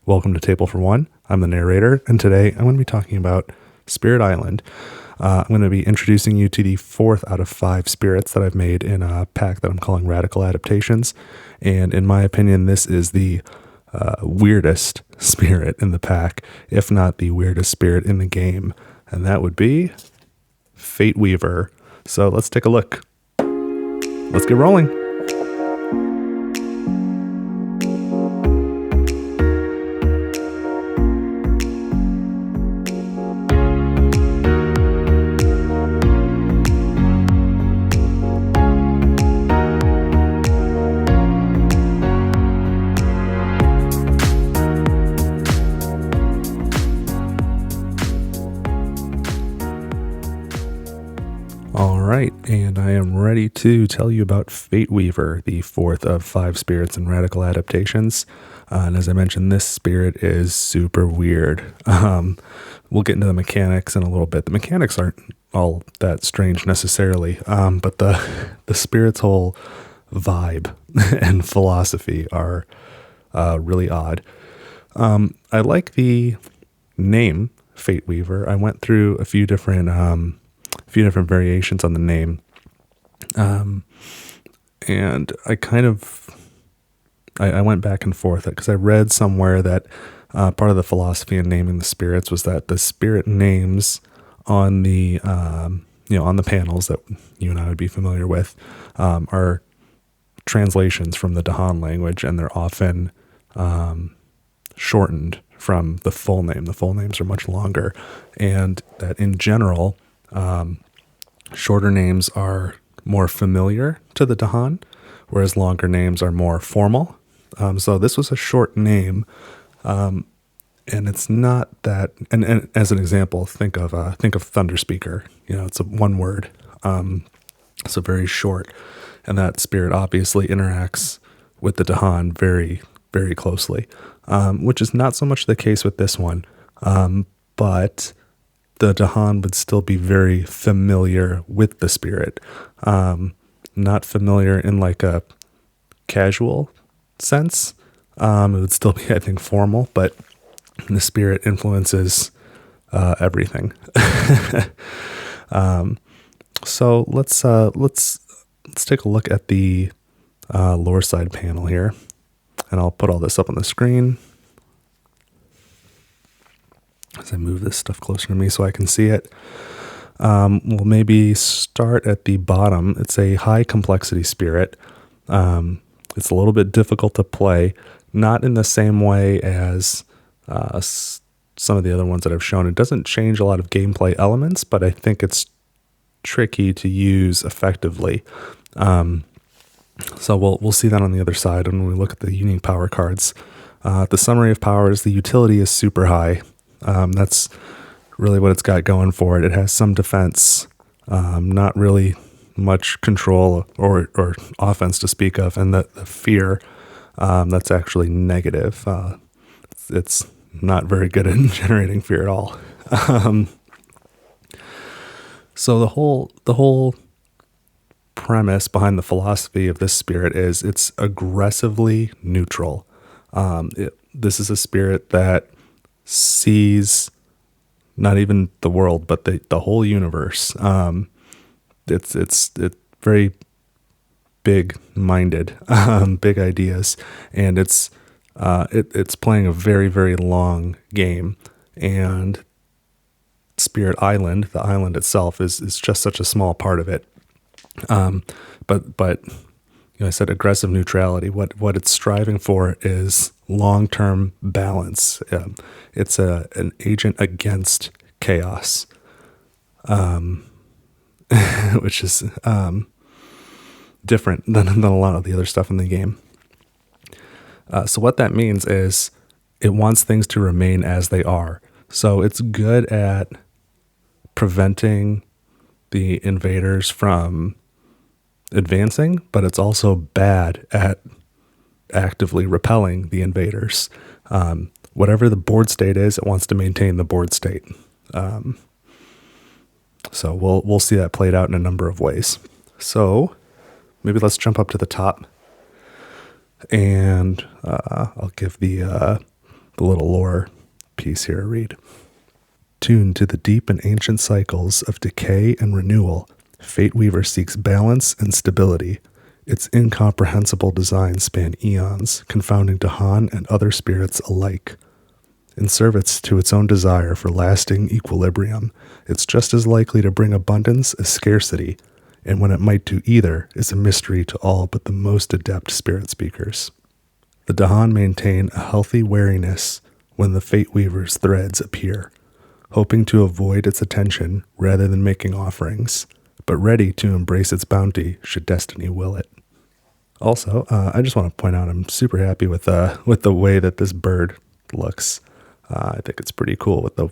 Welcome to Table for One. I'm the narrator, and today I'm going to be talking about Spirit Island. I'm going to be introducing you to the 4th out of 5 spirits that I've made in a pack that I'm calling Radical Adaptations. And in my opinion, this is the weirdest spirit in the pack, if not the weirdest spirit in the game. And that would be Fateweaver. So let's take a look. Let's get rolling. All right, and I am ready to tell you about Fateweaver, the 4th of 5 spirits in Radical Adaptations. And as I mentioned, this spirit is super weird. We'll get into the mechanics in a little bit. The mechanics aren't all that strange necessarily, but the spirit's whole vibe and philosophy are really odd. I like the name Fateweaver. I went through a few different variations on the name. And I went back and forth because I read somewhere that part of the philosophy in naming the spirits was that the spirit names on the, on the panels that you and I would be familiar with, are translations from the Dahan language, and they're often, shortened from the full name. The full names are much longer, and that in general, shorter names are more familiar to the Dahan, whereas longer names are more formal. So this was a short name, and it's not that. And as an example, think of Thunderspeaker. It's a one word, so very short, and that spirit obviously interacts with the Dahan very, very closely, which is not so much the case with this one, but the Dahan would still be very familiar with the spirit. Not familiar in like a casual sense. It would still be, I think, formal, but the spirit influences everything. So let's take a look at the lore side panel here, and I'll put all this up on the screen as I move this stuff closer to me so I can see it. We'll maybe start at the bottom. It's a high complexity spirit. It's a little bit difficult to play, not in the same way as some of the other ones that I've shown. It doesn't change a lot of gameplay elements, but I think it's tricky to use effectively. So we'll see that on the other side when we look at the unique power cards. The summary of powers, the utility is super high. That's really what it's got going for it. It has some defense, not really much control or offense to speak of, and the fear, that's actually negative. It's not very good at generating fear at all. So the whole premise behind the philosophy of this spirit is it's aggressively neutral. This is a spirit that sees not even the world, but the whole universe. It's very big minded, big ideas, and it's playing a very, very long game. And Spirit Island, the island itself, is just such a small part of it. But I said aggressive neutrality. What it's striving for is long-term balance. It's an agent against chaos, which is different than a lot of the other stuff in the game. So what that means is it wants things to remain as they are. So it's good at preventing the invaders from advancing, but it's also bad at actively repelling the invaders. Whatever the board state is, it wants to maintain the board state. So we'll see that played out in a number of ways. So maybe let's jump up to the top, and I'll give the the little lore piece here I read. Tuned to the deep and ancient cycles of decay and renewal, Fateweaver seeks balance and stability. Its incomprehensible designs span eons, confounding Dahan and other spirits alike. In service to its own desire for lasting equilibrium, it's just as likely to bring abundance as scarcity, and when it might do either is a mystery to all but the most adept spirit speakers. The Dahan maintain a healthy wariness when the Fateweaver's threads appear, hoping to avoid its attention rather than making offerings, but ready to embrace its bounty should destiny will it. Also, I just want to point out I'm super happy with the way that this bird looks. I think it's pretty cool with the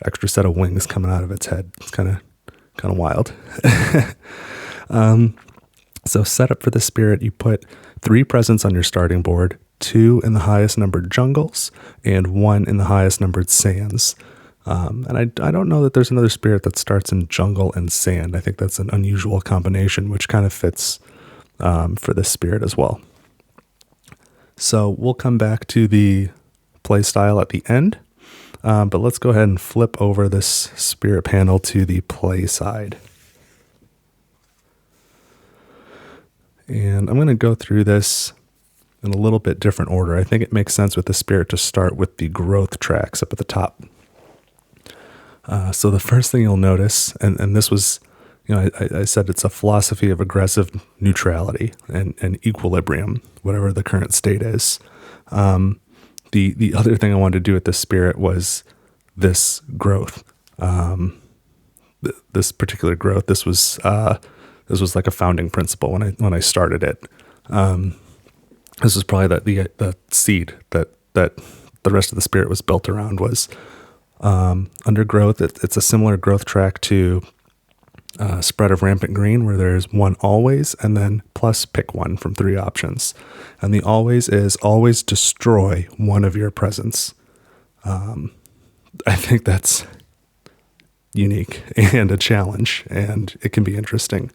extra set of wings coming out of its head. It's kind of wild. So set up for the spirit, you put 3 presents on your starting board, 2 in the highest numbered jungles, and 1 in the highest numbered sands. And I don't know that there's another spirit that starts in jungle and sand. I think that's an unusual combination, which kind of fits for this spirit as well. So we'll come back to the play style at the end, but let's go ahead and flip over this spirit panel to the play side. And I'm going to go through this in a little bit different order. I think it makes sense with the spirit to start with the growth tracks up at the top. So the first thing you'll notice, and this was, I said it's a philosophy of aggressive neutrality and equilibrium, whatever the current state is. The other thing I wanted to do with this spirit was this growth. This particular growth, this was like a founding principle when I started it. This was probably the seed that the rest of the spirit was built around was. Under growth, it's a similar growth track to Spread of Rampant Green, where there's 1 always and then plus pick 1 from 3 options. And the always is always destroy 1 of your presents. I think that's unique and a challenge, and it can be interesting.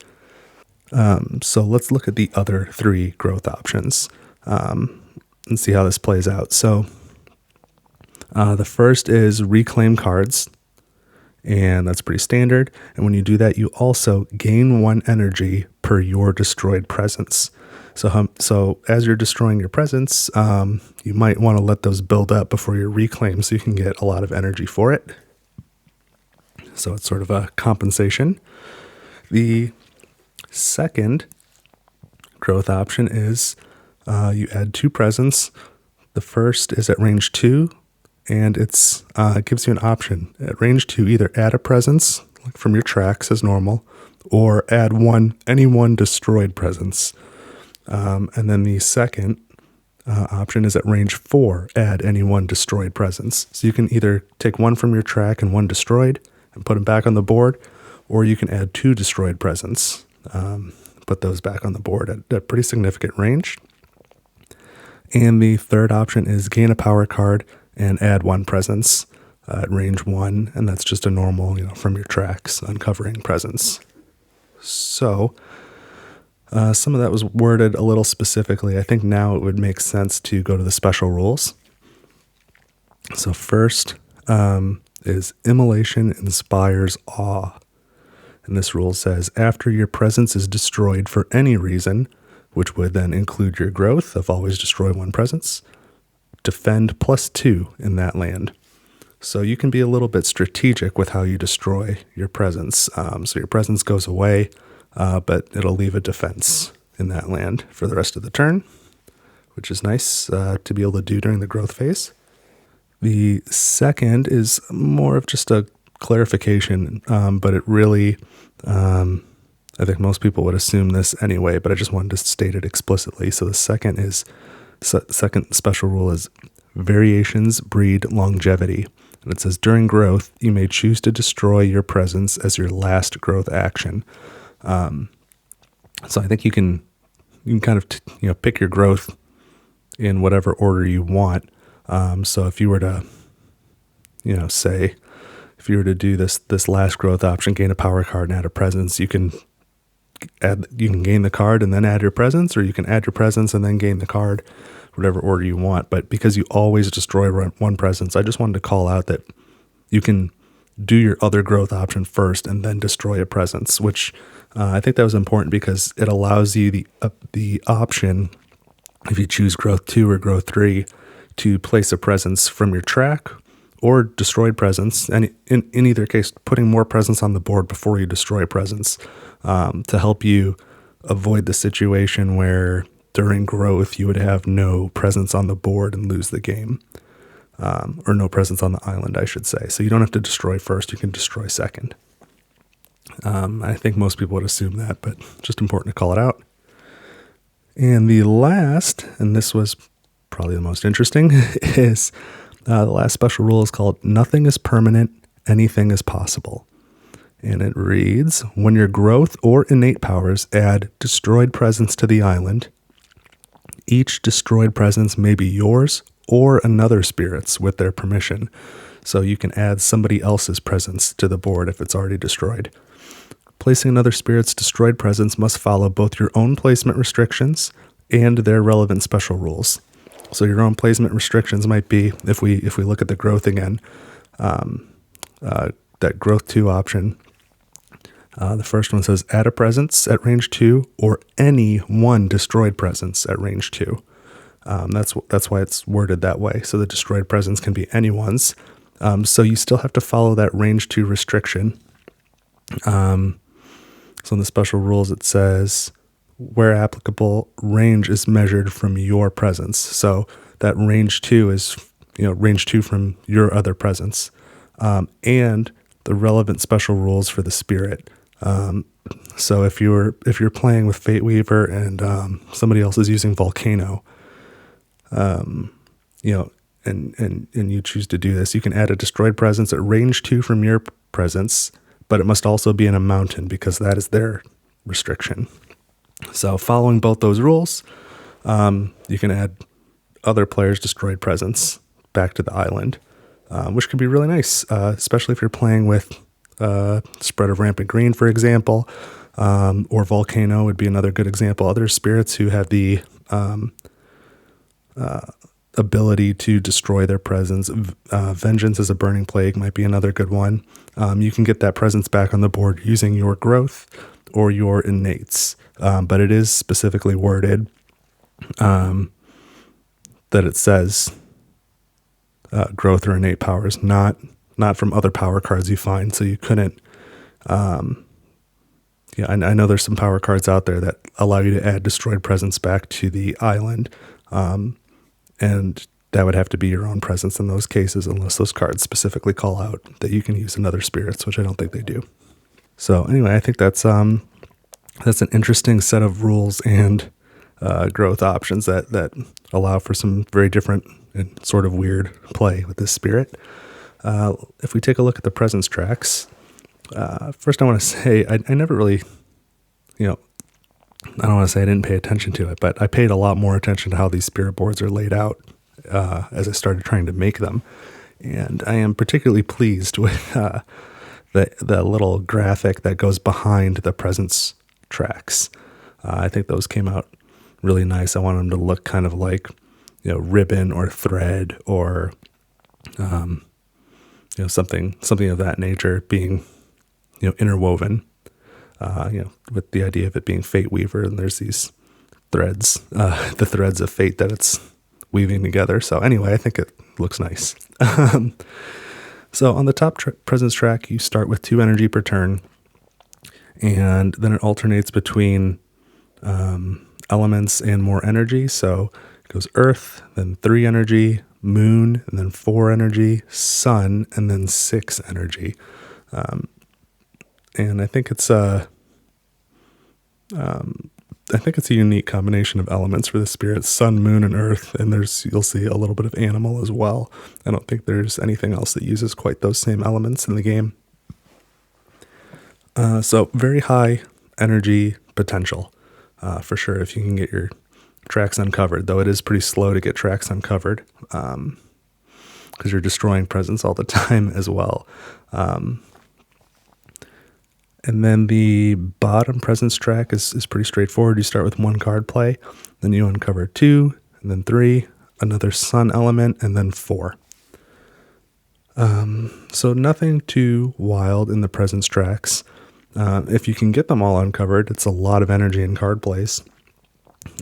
So let's look at the other 3 growth options and see how this plays out. So the first is reclaim cards, and that's pretty standard. And when you do that, you also gain 1 energy per your destroyed presence. So as you're destroying your presence, you might want to let those build up before you reclaim so you can get a lot of energy for it. So it's sort of a compensation. The second growth option is you add 2 presents. The first is at range 2. And it gives you an option at range 2, either add a presence like from your tracks as normal, or add any one destroyed presence. And then the second option is at range 4, add any 1 destroyed presence. So you can either take 1 from your track and 1 destroyed and put them back on the board, or you can add 2 destroyed presents, put those back on the board at a pretty significant range. And the third option is gain a power card and add 1 presence at range 1, and that's just a normal, from your tracks, uncovering presence. So some of that was worded a little specifically. I think now it would make sense to go to the special rules. So first is immolation inspires awe. And this rule says, after your presence is destroyed for any reason, which would then include your growth of always destroy 1 presence, defend +2 in that land. So you can be a little bit strategic with how you destroy your presence. So your presence goes away, but it'll leave a defense in that land for the rest of the turn, which is nice to be able to do during the growth phase. The second is more of just a clarification, but it really, I think most people would assume this anyway, but I just wanted to state it explicitly. So the second special rule is variations breed longevity. And it says, during growth, you may choose to destroy your presence as your last growth action. So I think you can kind of pick your growth in whatever order you want. So if you were to, say, if you were to do this last growth option, gain a power card and add a presence, you can gain the card and then add your presence, or you can add your presence and then gain the card. whatever order you want. But because you always destroy one presence, I just wanted to call out that you can do your other growth option first and then destroy a presence, which I think that was important because it allows you the option, if you choose growth 2 or growth 3, to place a presence from your track or destroyed presence, and in either case, putting more presence on the board before you destroy a presence, to help you avoid the situation where during growth you would have no presence on the board and lose the game, or no presence on the island, I should say. So you don't have to destroy first, you can destroy second. I think most people would assume that, but just important to call it out. And the last, and this was probably the most interesting, is the last special rule is called Nothing is Permanent, Anything is Possible. And it reads, when your growth or innate powers add destroyed presence to the island, each destroyed presence may be yours or another spirit's with their permission. So you can add somebody else's presence to the board if it's already destroyed. Placing another spirit's destroyed presence must follow both your own placement restrictions and their relevant special rules. So your own placement restrictions might be, if we look at the growth again, that growth 2 option, the first one says add a presence at range 2 or any one destroyed presence at range 2. That's why it's worded that way. So the destroyed presence can be anyone's. So you still have to follow that range 2 restriction. So in the special rules, it says, where applicable, range is measured from your presence. So that range 2 is, range 2 from your other presence. And the relevant special rules for the spirit. So if you're playing with Fateweaver and somebody else is using Volcano, and you choose to do this, you can add a destroyed presence at range 2 from your presence, but it must also be in a mountain because that is their restriction. So following both those rules, you can add other players' destroyed presence back to the island, which can be really nice, especially if you're playing with Spread of Rampant Green, for example, or Volcano would be another good example. Other spirits who have the ability to destroy their presence. Vengeance as a Burning Plague might be another good one. You can get that presence back on the board using your growth or your innates, but it is specifically worded that it says growth or innate powers, not from other power cards you find. So you couldn't. I know there's some power cards out there that allow you to add destroyed presence back to the island, and that would have to be your own presence in those cases, unless those cards specifically call out that you can use another spirits, which I don't think they do. So anyway, I think that's an interesting set of rules and growth options that allow for some very different and sort of weird play with this spirit. If we take a look at the presence tracks, first I want to say I never really, I don't want to say I didn't pay attention to it, but I paid a lot more attention to how these spirit boards are laid out as I started trying to make them. And I am particularly pleased with the little graphic that goes behind the presence tracks. I think those came out really nice. I want them to look kind of like, ribbon or thread or, something of that nature being, interwoven, with the idea of it being Fateweaver, and there's these threads, the threads of fate that it's weaving together. So anyway, I think it looks nice. So on the top presence track, you start with 2 energy per turn, and then it alternates between elements and more energy. So it goes Earth, then 3 energy, Moon, and then 4 energy, Sun, and then 6 energy. And I think it's a unique combination of elements for the spirit: Sun, Moon, and Earth. And you'll see a little bit of animal as well. I don't think there's anything else that uses quite those same elements in the game. So very high energy potential, for sure, if you can get your tracks uncovered, though it is pretty slow to get tracks uncovered, because you're destroying presence all the time as well. And then the bottom presence track is pretty straightforward. You start with 1 card play, then you uncover 2 and then 3, another sun element, and then 4. So nothing too wild in the presence tracks. If you can get them all uncovered, it's a lot of energy in card plays.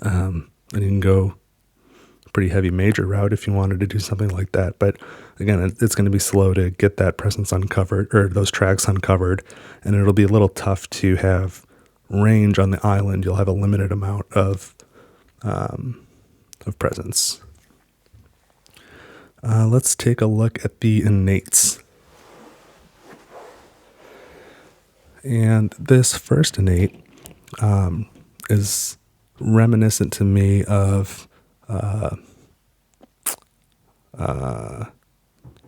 And you can go a pretty heavy major route if you wanted to do something like that. But again, it's going to be slow to get that presence uncovered, or those tracks uncovered, and it'll be a little tough to have range on the island. You'll have a limited amount of presence. Let's take a look at the innates. And this first innate is reminiscent to me of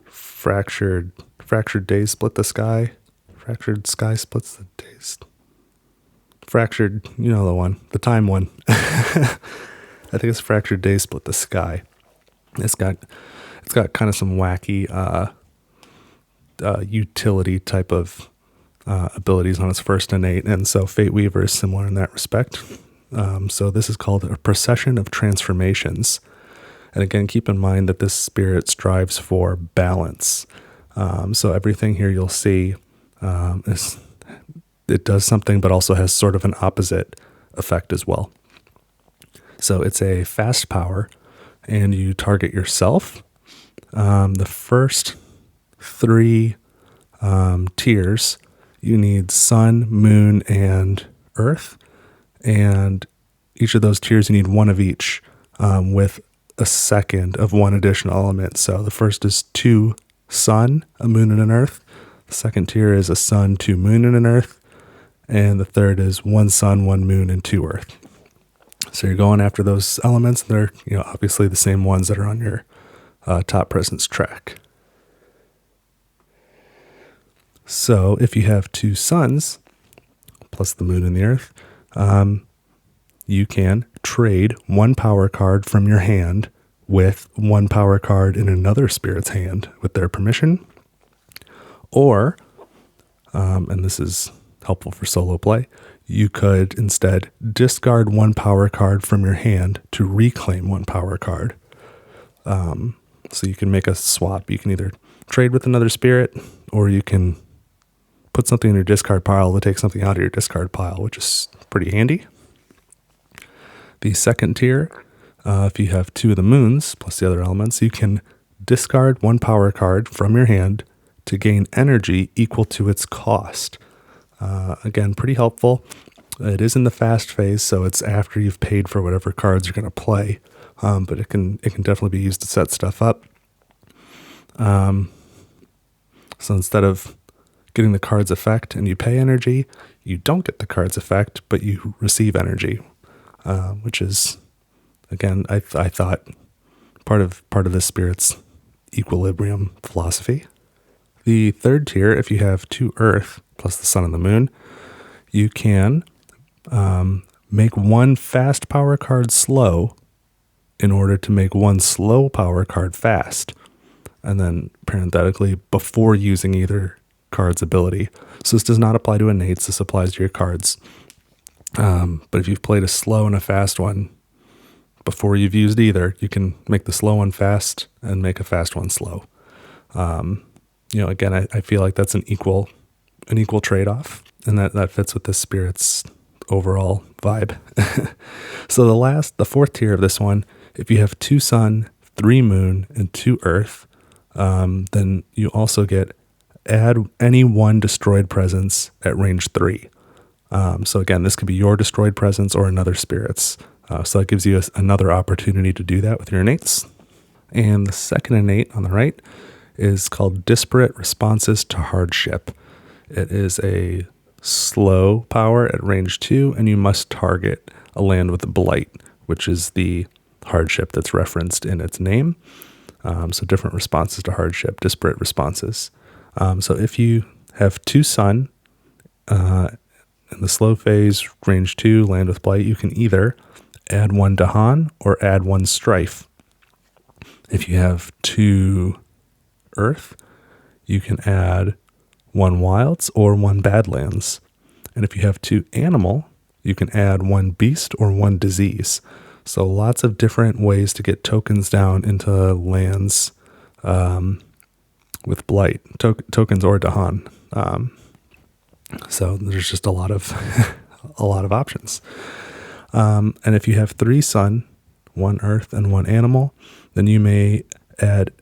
fractured days split the sky. Fractured sky splits the days. Fractured, you know the one, the time one. I think it's fractured days split the sky. It's got kind of some wacky utility type of abilities on its first innate, and so Fateweaver is similar in that respect. So this is called a procession of transformations. And again, keep in mind that this spirit strives for balance. So everything here you'll see it does something, but also has sort of an opposite effect as well. So it's a fast power, and you target yourself. The first 3 tiers, you need sun, moon, and earth. And each of those tiers, you need 1 of each, with a second of 1 additional element. So the first is 2 sun, a moon, and an earth. The second tier is a sun, 2 moon, and an earth. And the third is 1 sun, 1 moon, and 2 earth. So you're going after those elements. They're, obviously the same ones that are on your top presence track. So if you have 2 suns plus the moon and the earth, you can trade 1 power card from your hand with 1 power card in another spirit's hand with their permission. Or, and this is helpful for solo play, you could instead discard 1 power card from your hand to reclaim 1 power card. So you can make a swap. You can either trade with another spirit, or you can put something in your discard pile to take something out of your discard pile, which is pretty handy. The second tier, if you have 2 of the moons plus the other elements, you can discard 1 power card from your hand to gain energy equal to its cost. Again, pretty helpful. It is in the fast phase, so it's after you've paid for whatever cards you're going to play. But it can definitely be used to set stuff up. So instead of getting the card's effect and you pay energy, you don't get the card's effect, but you receive energy, which is, again, I thought part of this spirit's equilibrium philosophy. The third tier, if you have 2 earth plus the sun and the moon, you can make 1 fast power card slow in order to make 1 slow power card fast. And then parenthetically, before using either card's ability. So this does not apply to innates, this applies to your cards. But if you've played a slow and a fast one before you've used either, you can make the slow one fast and make a fast one slow. Again, I feel like that's an equal trade-off, and that fits with this spirit's overall vibe. So the 4th tier of this one, if you have 2 sun, 3 moon, and 2 earth, then you also get add any 1 destroyed presence at range 3. So again, this could be your destroyed presence or another spirit's. So that gives you another opportunity to do that with your innates. And the second innate on the right is called Disparate Responses to Hardship. It is a slow power at range 2, and you must target a land with a blight, which is the hardship that's referenced in its name. So different responses to hardship, disparate responses. So if you have 2 sun in the slow phase, range 2, land with blight, you can either add 1 Dahan or add 1 strife. If you have 2 earth, you can add 1 wilds or 1 badlands. And if you have 2 animal, you can add 1 beast or 1 disease. So lots of different ways to get tokens down into lands with blight, tokens or Dahan. So there's just a lot of a lot of options. And if you have 3 sun, 1 earth, and 1 animal, then you may add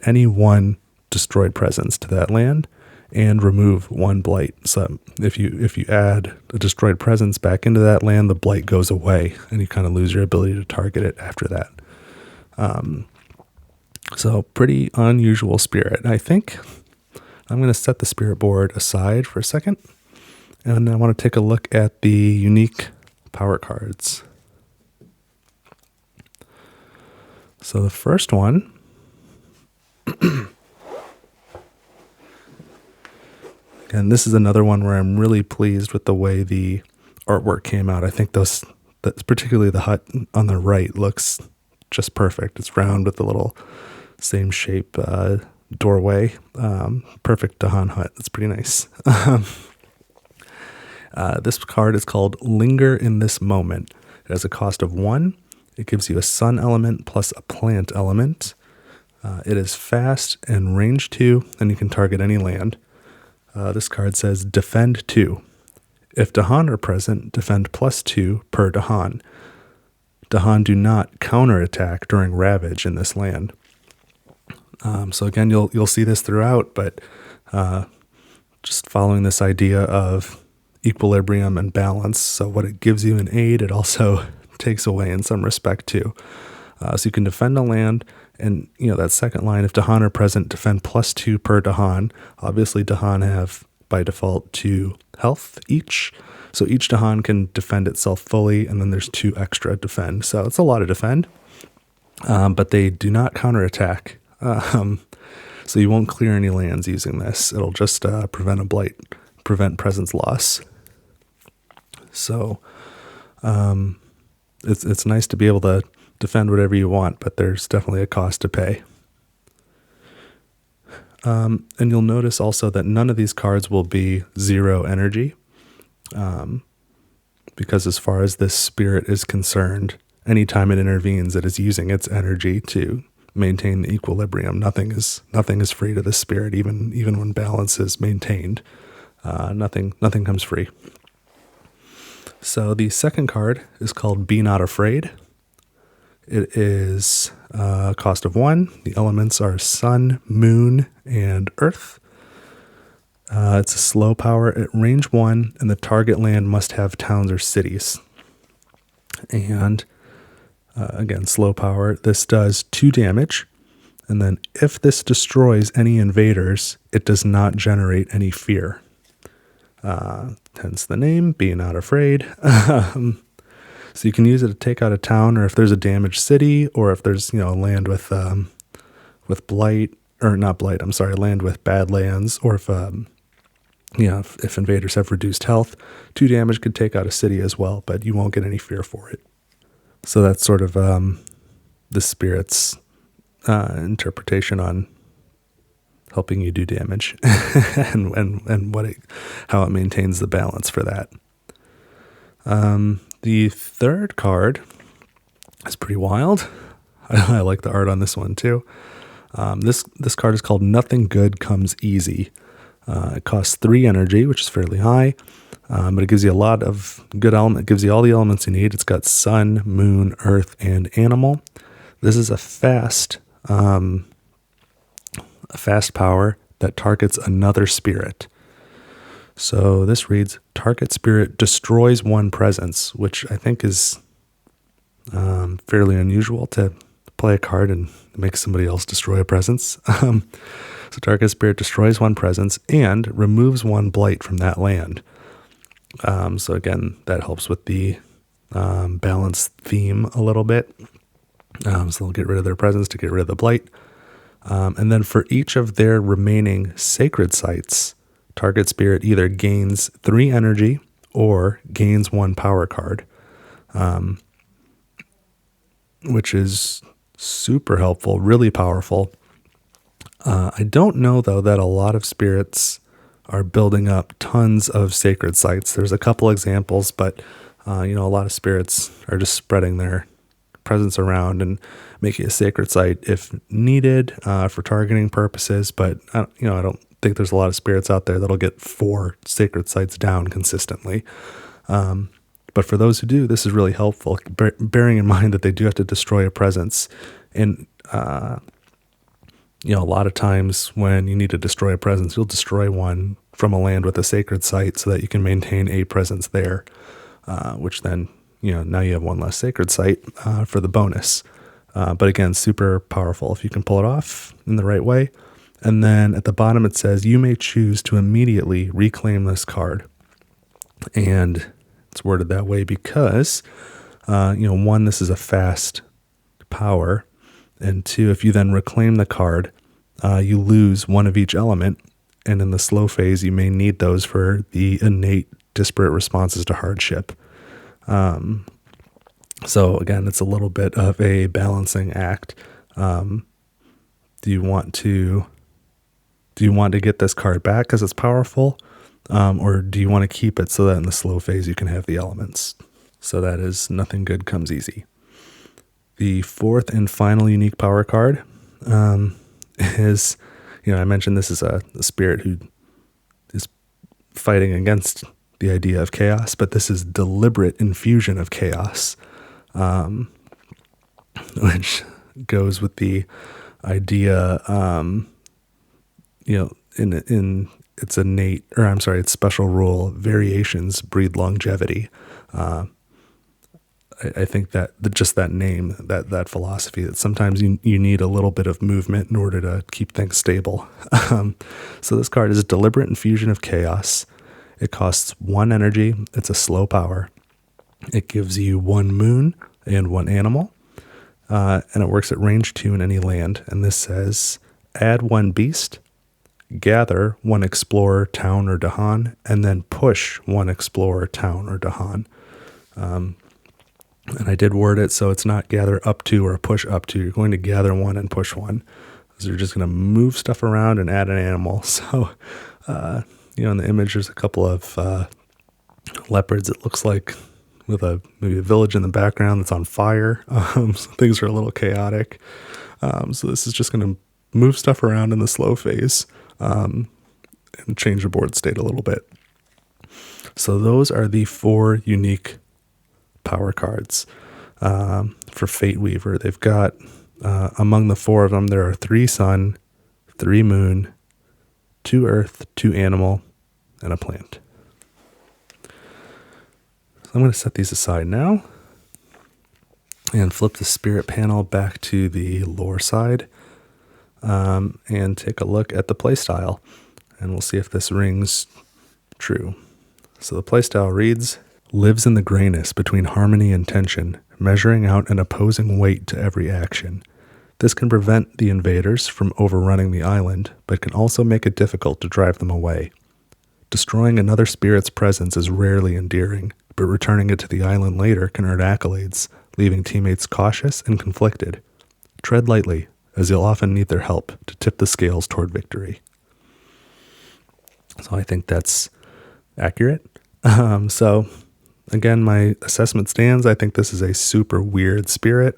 any 1 destroyed presence to that land and remove 1 blight. So if you add a destroyed presence back into that land, the blight goes away and you kind of lose your ability to target it after that. So pretty unusual spirit. I think I'm going to set the spirit board aside for a second, and I want to take a look at the unique power cards. So the first one and this is another one where I'm really pleased with the way the artwork came out. I think particularly the hut on the right looks just perfect. It's round with the little same shape doorway. Perfect Dahan hut. It's pretty nice. This card is called Linger in This Moment. It has a cost of 1. It gives you a sun element plus a plant element. It is fast and range 2, and you can target any land. This card says Defend 2. If Dahan are present, defend +2 per Dahan. Dahan do not counterattack during Ravage in this land. So again, you'll see this throughout, but just following this idea of equilibrium and balance. So what it gives you in aid, it also takes away in some respect too. So you can defend a land, and that second line, if Dahan are present, defend +2 per Dahan. Obviously, Dahan have by default 2 health each, so each Dahan can defend itself fully, and then there's 2 extra defend. So it's a lot of defend, but they do not counterattack. So you won't clear any lands using this. It'll just prevent a blight, prevent presence loss. So it's nice to be able to defend whatever you want, but there's definitely a cost to pay. And you'll notice also that none of these cards will be 0 energy, because as far as this spirit is concerned, anytime it intervenes, it is using its energy to maintain the equilibrium. Nothing is free to this spirit, even when balance is maintained. Nothing comes free. So the second card is called Be Not Afraid. It is a cost of 1. The elements are sun, moon, and earth. It's a slow power at range 1, and the target land must have towns or cities. And again, slow power. This does 2 damage. And then if this destroys any invaders, it does not generate any fear. Hence the name, Be Not Afraid. So you can use it to take out a town, or if there's a damaged city, or if there's a land with blight, or not blight, I'm sorry, land with bad lands, or if invaders have reduced health, 2 damage could take out a city as well, but you won't get any fear for it. So that's sort of the spirit's interpretation on helping you do damage and how it maintains the balance for that. The third card is pretty wild. I like the art on this one too. This card is called Nothing Good Comes Easy. It costs 3 energy, which is fairly high, but it gives you a lot of good element. It gives you all the elements you need. It's got sun, moon, earth, and animal. This is a fast power that targets another spirit. So this reads, target spirit destroys 1 presence, which I think is fairly unusual to play a card and make somebody else destroy a presence. So target spirit destroys 1 presence and removes 1 blight from that land. So again, that helps with the balance theme a little bit. So they'll get rid of their presence to get rid of the blight. And then for each of their remaining sacred sites, target spirit either gains 3 energy or gains 1 power card, which is super helpful, really powerful. I don't know, though, that a lot of spirits are building up tons of sacred sites. There's a couple examples, but A lot of spirits are just spreading their presence around and making a sacred site if needed for targeting purposes. But I don't think there's a lot of spirits out there that'll get 4 sacred sites down consistently. But for those who do, this is really helpful, bearing in mind that they do have to destroy a presence. And, a lot of times when you need to destroy a presence, you'll destroy one from a land with a sacred site so that you can maintain a presence there, which then, now you have one less sacred site for the bonus. But again, super powerful if you can pull it off in the right way. And then at the bottom it says, you may choose to immediately reclaim this card. And it's worded that way because, 1, this is a fast power. And 2, if you then reclaim the card, you lose one of each element. And in the slow phase, you may need those for the innate disparate responses to hardship. So again, it's a little bit of a balancing act. Do you want to get this card back because it's powerful? Or do you want to keep it so that in the slow phase you can have the elements? So that is nothing good comes easy. The 4th and final unique power card is, I mentioned this is a spirit who is fighting against the idea of chaos, but this is deliberate infusion of chaos, which goes with the idea, in its its special rule, variations breed longevity. I think that just that name, that philosophy, that sometimes you need a little bit of movement in order to keep things stable. So this card is a deliberate infusion of chaos. It costs 1 energy. It's a slow power. It gives you 1 moon and 1 animal. And it works at range 2 in any land. And this says, add 1 beast, gather 1 explorer, town, or Dahan, and then push 1 explorer, town, or Dahan. And I did word it so it's not gather up to or push up to. You're going to gather 1 and push 1. So you're just going to move stuff around and add an animal. So, in the image, there's a couple of leopards, it looks like, with maybe a village in the background that's on fire. So things are a little chaotic. So this is just going to move stuff around in the slow phase and change the board state a little bit. So those are the 4 unique power cards for Fateweaver. They've got, among the 4 of them, there are 3 sun, 3 moon, 2 earth, 2 animal, and a plant. So I'm going to set these aside now and flip the spirit panel back to the lore side and take a look at the playstyle. And we'll see if this rings true. So the playstyle reads, lives in the grayness between harmony and tension, measuring out an opposing weight to every action. This can prevent the invaders from overrunning the island, but can also make it difficult to drive them away. Destroying another spirit's presence is rarely endearing, but returning it to the island later can earn accolades, leaving teammates cautious and conflicted. Tread lightly, as you'll often need their help to tip the scales toward victory. So I think that's accurate. So again, my assessment stands. I think this is a super weird spirit,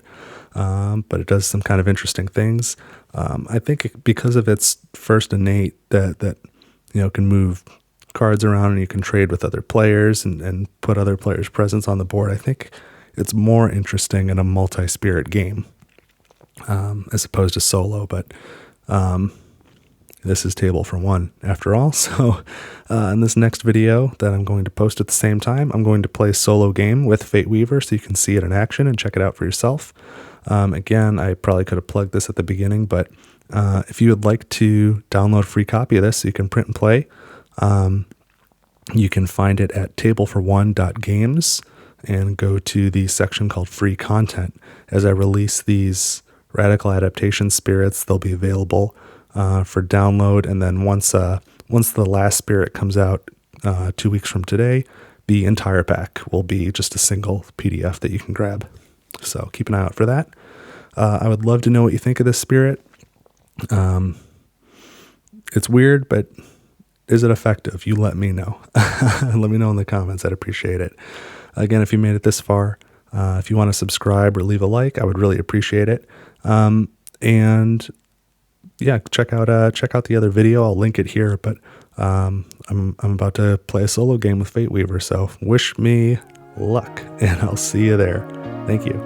but it does some kind of interesting things. I think because of its first innate that can move cards around and you can trade with other players and put other players' presence on the board, I think it's more interesting in a multi-spirit game as opposed to solo. But this is table for 1 after all. So in this next video that I'm going to post at the same time, I'm going to play a solo game with Fateweaver so you can see it in action and check it out for yourself. Again, I probably could have plugged this at the beginning, but if you would like to download a free copy of this so you can print and play, you can find it at tablefor1.games and go to the section called free content. As I release these Radical Adaptation spirits, they'll be available for download. And then once the last spirit comes out 2 weeks from today, the entire pack will be just a single PDF that you can grab. So keep an eye out for that. I would love to know what you think of this spirit. It's weird, but is it effective? You let me know. Let me know in the comments. I'd appreciate it. again, if you made it this far, if you want to subscribe or leave a like, I would really appreciate it. And yeah, check out the other video. I'll link it here, but I'm about to play a solo game with Fateweaver, so wish me luck, and I'll see you there. Thank you.